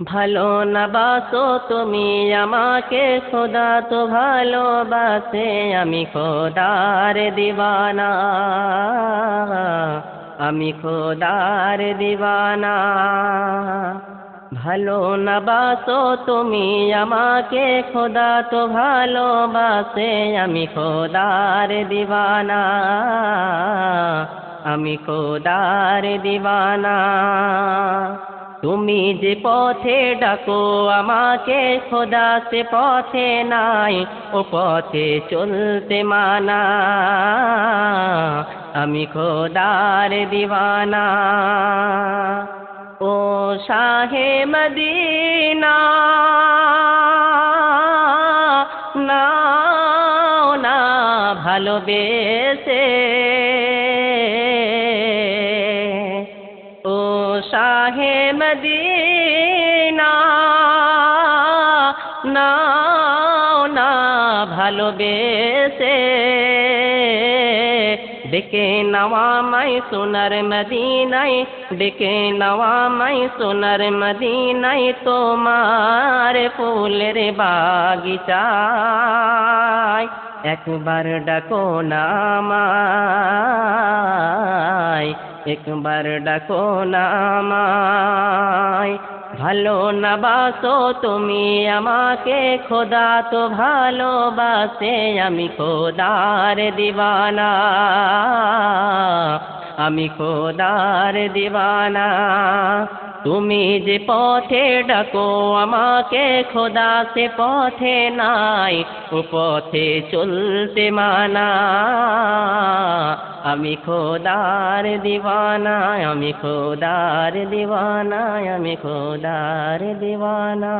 ভালো না বাসো তুমি আমাকে, খোদা তো ভালোবাসে, আমি খোদার দিওয়ানা, আমি খোদার দিওয়ানা। ভালো না বাসো তুমি আমাকে, খোদা তো ভালোবাসে, আমি খোদার দিওয়ানা, আমি খোদার দিওয়ানা। তুমি যে পথে ডাকো আমাকে, খোদা সে পথে নাই, ও পথে চলতে মানা, আমি খোদার দিওয়ানা। ও শাহে মদিনা, নাও না ভালোবেসে, ও শাহে মদিনা, নাও না ভালোবেসে, ডেকে নাও আমায় সোনার মদিনায়, ডেকে নাও আমায় সোনার মদিনায়, তোমার ফুলের বাগিচায়, একবার ডাকো না আমায়, একবার ডাকো না আমায়। ভালো না বাসো তুমি আমাকে, খোদা তো ভালোবাসে, আমি খোদার দিওয়ানা, আমি খোদার দিওয়ানা। তুমি যে পথে ডাকো আমাকে, খোদা সে পথে নাই, ও পথে চলতে মানা, আমি খোদার দিওয়ানা, আমি খোদার দিওয়ানা, আমি খোদার দিওয়ানা।